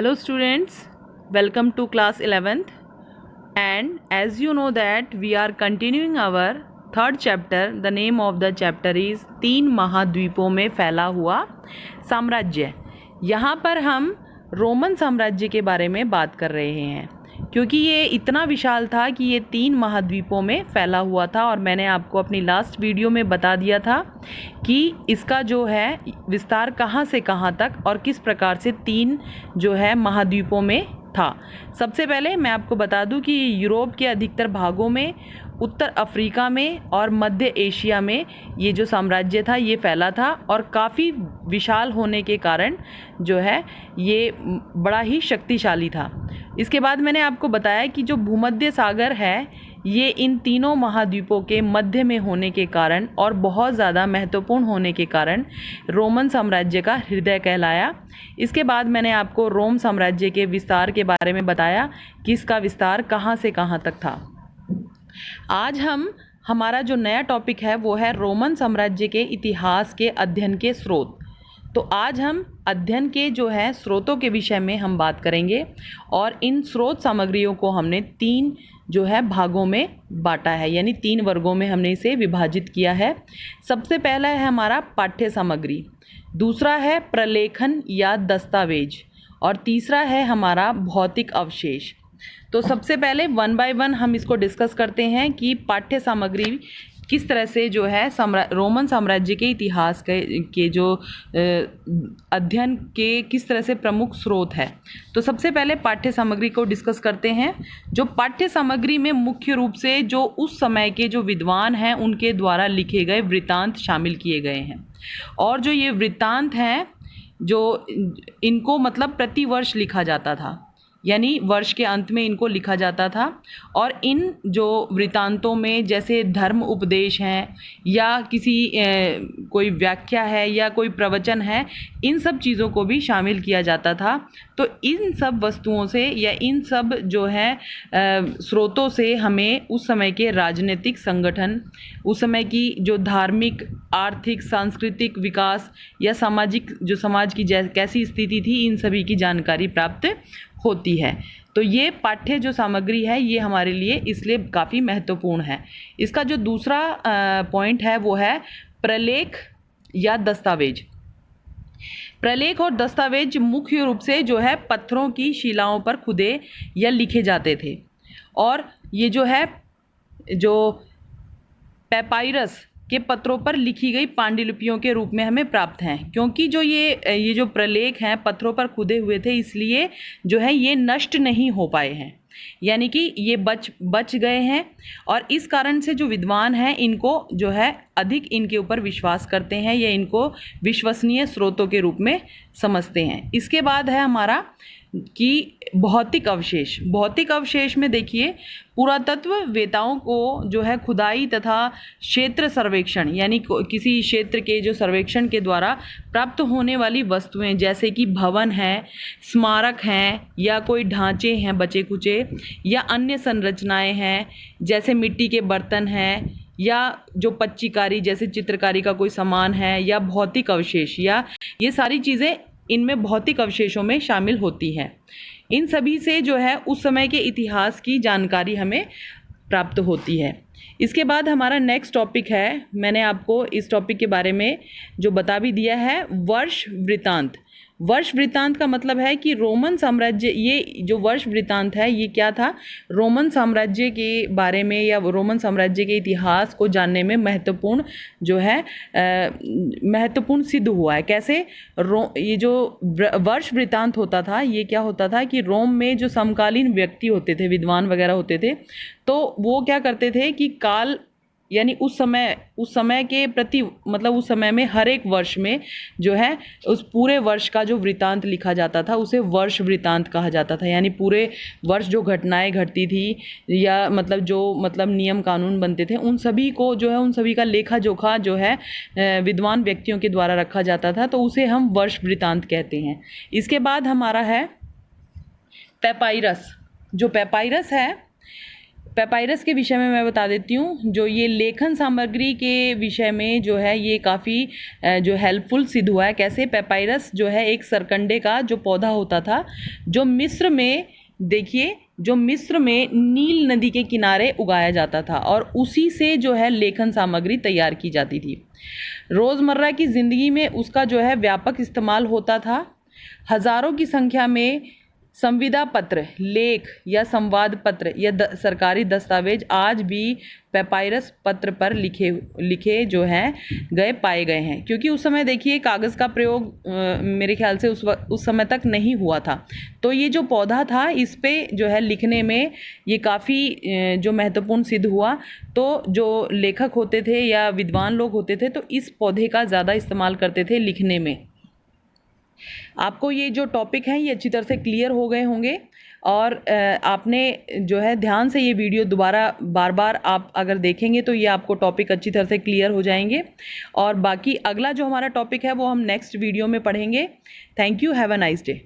Hello students, welcome to class 11th, and as you know that we are continuing our third chapter. The name of the chapter is तीन महाद्वीपों में फैला हुआ साम्राज्य। यहाँ पर हम रोमन साम्राज्य के बारे में बात कर रहे हैं क्योंकि ये इतना विशाल था कि ये तीन महाद्वीपों में फैला हुआ था। और मैंने आपको अपनी लास्ट वीडियो में बता दिया था कि इसका जो है विस्तार कहाँ से कहाँ तक और किस प्रकार से तीन जो है महाद्वीपों में था। सबसे पहले मैं आपको बता दूं कि यूरोप के अधिकतर भागों में, उत्तर अफ्रीका में और मध्य एशिया में ये जो साम्राज्य था ये फैला था और काफ़ी विशाल होने के कारण जो है ये बड़ा ही शक्तिशाली था। इसके बाद मैंने आपको बताया कि जो भूमध्य सागर है ये इन तीनों महाद्वीपों के मध्य में होने के कारण और बहुत ज़्यादा महत्वपूर्ण होने के कारण रोमन साम्राज्य का हृदय कहलाया। इसके बाद मैंने आपको रोम साम्राज्य के विस्तार के बारे में बताया कि इसका विस्तार कहाँ से कहाँ तक था। आज हमारा जो नया टॉपिक है वो है रोमन साम्राज्य के इतिहास के अध्ययन के स्रोत। तो आज हम अध्ययन के जो है स्रोतों के विषय में हम बात करेंगे और इन स्रोत सामग्रियों को हमने तीन जो है भागों में बांटा है, यानी तीन वर्गों में हमने इसे विभाजित किया है। सबसे पहला है हमारा पाठ्य सामग्री, दूसरा है प्रलेखन या दस्तावेज और तीसरा है हमारा भौतिक अवशेष। तो सबसे पहले वन बाय वन हम इसको डिस्कस करते हैं कि पाठ्य सामग्री किस तरह से जो है रोमन साम्राज्य के इतिहास के जो अध्ययन के किस तरह से प्रमुख स्रोत है। तो सबसे पहले पाठ्य सामग्री को डिस्कस करते हैं। जो पाठ्य सामग्री में मुख्य रूप से जो उस समय के जो विद्वान हैं उनके द्वारा लिखे गए वृत्तांत शामिल किए गए हैं। और जो ये वृत्तांत हैं जो इनको मतलब प्रतिवर्ष लिखा जाता था, यानी वर्ष के अंत में इनको लिखा जाता था। और इन जो वृत्तांतों में जैसे धर्म उपदेश हैं या किसी कोई व्याख्या है या कोई प्रवचन है, इन सब चीज़ों को भी शामिल किया जाता था। तो इन सब वस्तुओं से या इन सब जो है स्रोतों से हमें उस समय के राजनीतिक संगठन, उस समय की जो धार्मिक, आर्थिक, सांस्कृतिक विकास या सामाजिक जो समाज की कैसी स्थिति थी, इन सभी की जानकारी प्राप्त होती है। तो ये पाठ्य जो सामग्री है ये हमारे लिए इसलिए काफ़ी महत्वपूर्ण है। इसका जो दूसरा पॉइंट है वो है प्रलेख या दस्तावेज। प्रलेख और दस्तावेज मुख्य रूप से जो है पत्थरों की शिलाओं पर खुदे या लिखे जाते थे और ये जो है जो पैपायरस के पत्रों पर लिखी गई पांडुलिपियों के रूप में हमें प्राप्त हैं। क्योंकि जो ये जो प्रलेख हैं पत्थरों पर खुदे हुए थे इसलिए जो है ये नष्ट नहीं हो पाए हैं, यानी कि ये बच गए हैं और इस कारण से जो विद्वान हैं इनको जो है अधिक इनके ऊपर विश्वास करते हैं या इनको विश्वसनीय स्रोतों के रूप में समझते हैं। इसके बाद है हमारा कि भौतिक अवशेष। भौतिक अवशेष में देखिए पुरातत्व वेताओं को जो है खुदाई तथा क्षेत्र सर्वेक्षण, यानी किसी क्षेत्र के जो सर्वेक्षण के द्वारा प्राप्त होने वाली वस्तुएं जैसे कि भवन हैं, स्मारक हैं या कोई ढांचे हैं बचे कुचे या अन्य संरचनाएं हैं जैसे मिट्टी के बर्तन हैं या जो पच्चीकारी जैसे चित्रकारी का कोई सामान है या भौतिक अवशेष, या ये सारी चीज़ें इनमें भौतिक अवशेषों में शामिल होती हैं। इन सभी से जो है उस समय के इतिहास की जानकारी हमें प्राप्त होती है। इसके बाद हमारा नेक्स्ट टॉपिक है, मैंने आपको इस टॉपिक के बारे में जो बता भी दिया है, वर्ष वृत्तांत। वर्ष वृत्तांत का मतलब है कि रोमन साम्राज्य, ये जो वर्ष वृत्तांत है ये क्या था, रोमन साम्राज्य के बारे में या रोमन साम्राज्य के इतिहास को जानने में महत्वपूर्ण जो है महत्वपूर्ण सिद्ध हुआ है। कैसे ये जो वर्ष वृत्तांत होता था ये क्या होता था कि रोम में जो समकालीन व्यक्ति होते थे, विद्वान वगैरह होते थे, तो वो क्या करते थे कि काल यानी उस समय के प्रति मतलब उस समय में हर एक वर्ष में जो है उस पूरे वर्ष का जो वृत्तांत लिखा जाता था उसे वर्ष वृत्तांत कहा जाता था। यानी पूरे वर्ष जो घटनाएं घटती थी या मतलब नियम कानून बनते थे उन सभी को जो है उन सभी का लेखा जोखा जो है विद्वान व्यक्तियों के द्वारा रखा जाता था, तो उसे हम वर्ष वृत्तांत कहते हैं। इसके बाद हमारा है पैपायरस। जो पैपायरस है, पेपायरस के विषय में मैं बता देती हूँ, जो ये लेखन सामग्री के विषय में जो है ये काफ़ी जो हेल्पफुल सिद्ध हुआ है। कैसे? पेपायरस जो है एक सरकंडे का जो पौधा होता था, जो मिस्र में, देखिए, जो मिस्र में नील नदी के किनारे उगाया जाता था और उसी से जो है लेखन सामग्री तैयार की जाती थी। रोज़मर्रा की ज़िंदगी में उसका जो है व्यापक इस्तेमाल होता था। हज़ारों की संख्या में संविदा पत्र, लेख या संवाद पत्र या सरकारी दस्तावेज आज भी पेपायरस पत्र पर लिखे जो हैं गए पाए गए हैं, क्योंकि उस समय देखिए कागज़ का प्रयोग मेरे ख्याल से उस समय तक नहीं हुआ था। तो ये जो पौधा था इस पे जो है लिखने में ये काफ़ी जो महत्वपूर्ण सिद्ध हुआ। तो जो लेखक होते थे या विद्वान लोग होते थे तो इस पौधे का ज़्यादा इस्तेमाल करते थे लिखने में। आपको ये जो टॉपिक हैं ये अच्छी तरह से क्लियर हो गए होंगे और आपने जो है ध्यान से ये वीडियो दोबारा बार बार आप अगर देखेंगे तो ये आपको टॉपिक अच्छी तरह से क्लियर हो जाएंगे। और बाकी अगला जो हमारा टॉपिक है वो हम नेक्स्ट वीडियो में पढ़ेंगे। Thank you, have a nice day.